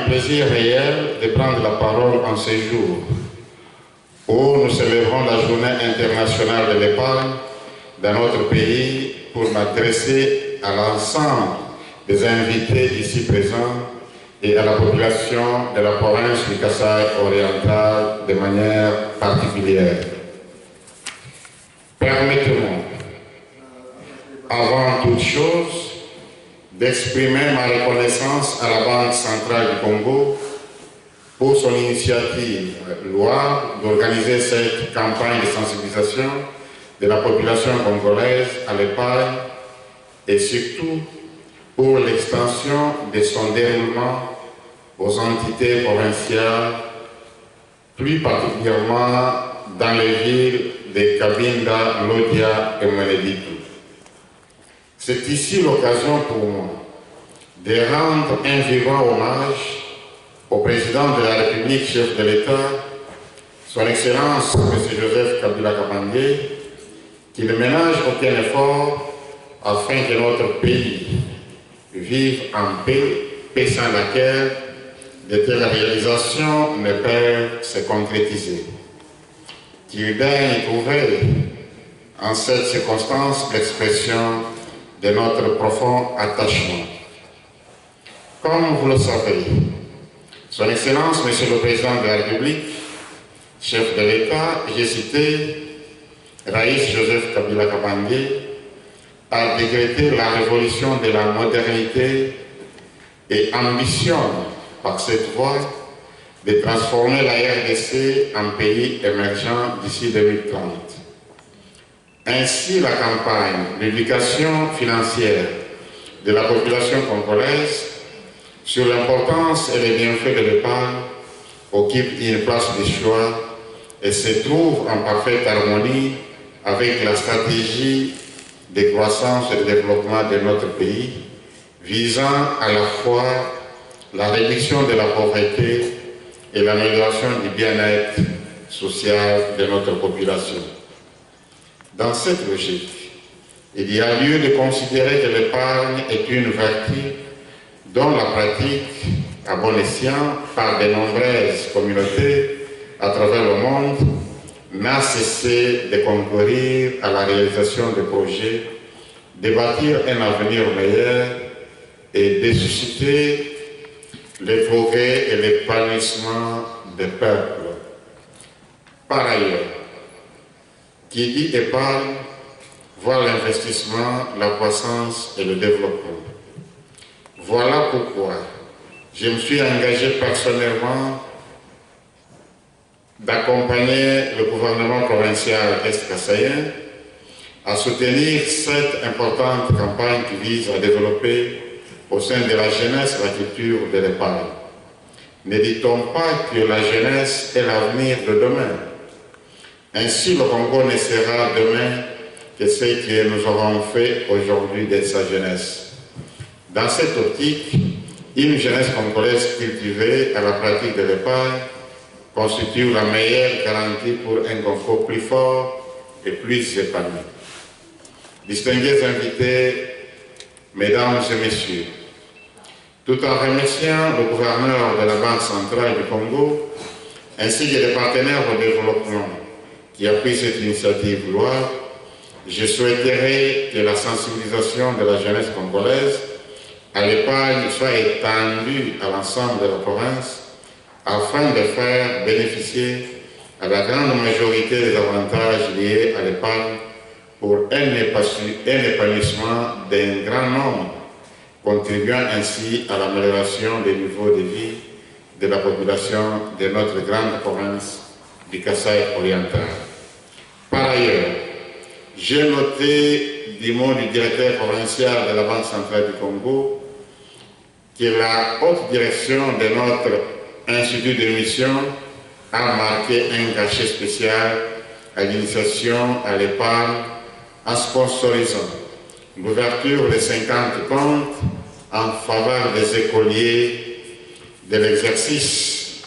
plaisir réel de prendre la parole en ce jour où nous célébrons la journée internationale de l'épargne dans notre pays pour m'adresser à l'ensemble des invités ici présents et à la population de la province du Kasaï oriental de manière particulière. Permettez-moi, avant toute chose, d'exprimer ma reconnaissance à la Banque centrale du Congo pour son initiative louable d'organiser cette campagne de sensibilisation de la population congolaise à l'épargne et surtout pour l'extension de son déroulement aux entités provinciales, plus particulièrement dans les villes de Cabinda, Lodia et Mweneditu. C'est ici l'occasion pour moi de rendre un vivant hommage au président de la République, chef de l'État, son Excellence M. Joseph Kabila Kabange, qui ne ménage aucun effort afin que notre pays vive en paix, paix sans laquelle de telles réalisations ne peuvent se concrétiser. Qu'il daigne trouver en cette circonstance l'expression de notre profond attachement. Comme vous le savez, Son Excellence, Monsieur le Président de la République, chef de l'État, j'ai cité Raïs Joseph Kabila Kabange, a décrété la révolution de la modernité et ambitionne par cette voie de transformer la RDC en pays émergent d'ici 2030. Ainsi, la campagne d'éducation financière de la population congolaise sur l'importance et les bienfaits de l'épargne occupe une place de choix et se trouve en parfaite harmonie avec la stratégie de croissance et de développement de notre pays, visant à la fois la réduction de la pauvreté et l'amélioration du bien-être social de notre population. Dans cette logique, il y a lieu de considérer que l'épargne est une vertu dont la pratique, à bon escient, par de nombreuses communautés à travers le monde, n'a cessé de concourir à la réalisation de projets, de bâtir un avenir meilleur et de susciter le progrès et l'épanouissement des peuples. Par ailleurs, qui dit épargne voit l'investissement, la croissance et le développement. Voilà pourquoi je me suis engagé personnellement d'accompagner le gouvernement provincial est-kassaïen à soutenir cette importante campagne qui vise à développer au sein de la jeunesse la culture de l'épargne. Ne dit-on pas que la jeunesse est l'avenir de demain? Ainsi, le Congo ne sera demain que ce que nous aurons fait aujourd'hui de sa jeunesse. Dans cette optique, une jeunesse congolaise cultivée à la pratique de l'épargne constitue la meilleure garantie pour un Congo plus fort et plus épanoui. Distingués invités, Mesdames et Messieurs, tout en remerciant le gouverneur de la Banque centrale du Congo, ainsi que les partenaires au développement qui a pris cette initiative louable, je souhaiterais que la sensibilisation de la jeunesse congolaise à l'épargne soit étendue à l'ensemble de la province afin de faire bénéficier à la grande majorité des avantages liés à l'épargne pour un épanouissement d'un grand nombre, contribuant ainsi à l'amélioration des niveaux de vie de la population de notre grande province du Kasaï oriental. Par ailleurs, j'ai noté du mot du directeur provincial de la Banque centrale du Congo que la haute direction de notre institut de mission a marqué un cachet spécial à l'initiation à l'épargne en sponsorisant l'ouverture de 50 comptes en faveur des écoliers de l'exercice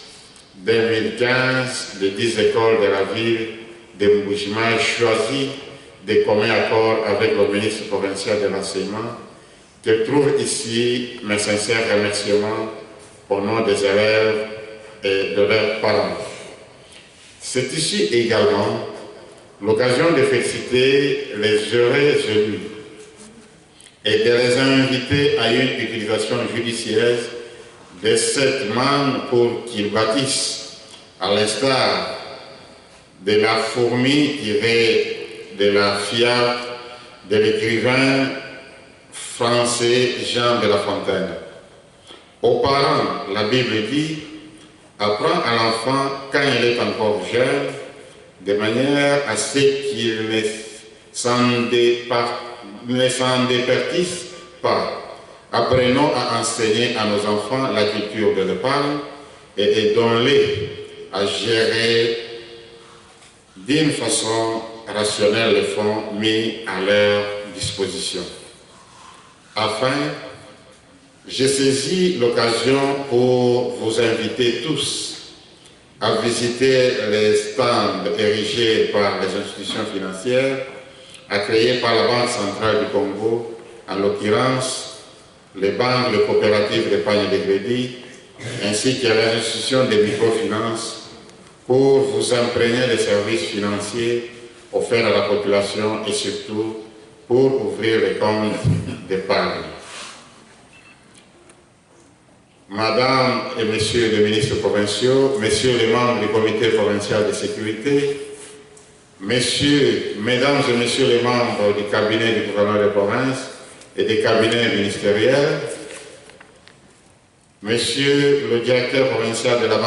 2015 de 10 écoles de la ville de Mbujima choisies de commun accord avec le ministre provincial de l'enseignement, que trouve ici mes sincères remerciements au nom des élèves et de leurs parents. C'est ici également l'occasion de féliciter les heureux élus et de les inviter à une utilisation judicieuse de cette manne pour qu'ils bâtissent, à l'instar de la fourmi tirée de la fière de l'écrivain français Jean de La Fontaine. Aux parents, la Bible dit: apprends à l'enfant quand il est encore jeune, de manière à ce qu'il ne s'en dépertisse pas. Apprenons à enseigner à nos enfants la culture de l'épargne et aidons-les à gérer d'une façon rationnelle les fonds mis à leur disposition. Enfin, j'ai saisi l'occasion pour vous inviter tous à visiter les stands érigés par les institutions financières, créés par la Banque centrale du Congo, en l'occurrence les banques, les coopératives d'épargne et de crédit, ainsi que les institutions de microfinance, pour vous imprégner des services financiers offerts à la population et surtout pour ouvrir les comptes d'épargne. Madame et Messieurs les ministres provinciaux, Messieurs les membres du comité provincial de sécurité, Mesdames et Messieurs les membres du cabinet du gouverneur de province et des cabinets ministériels, Monsieur le directeur provincial de la Banque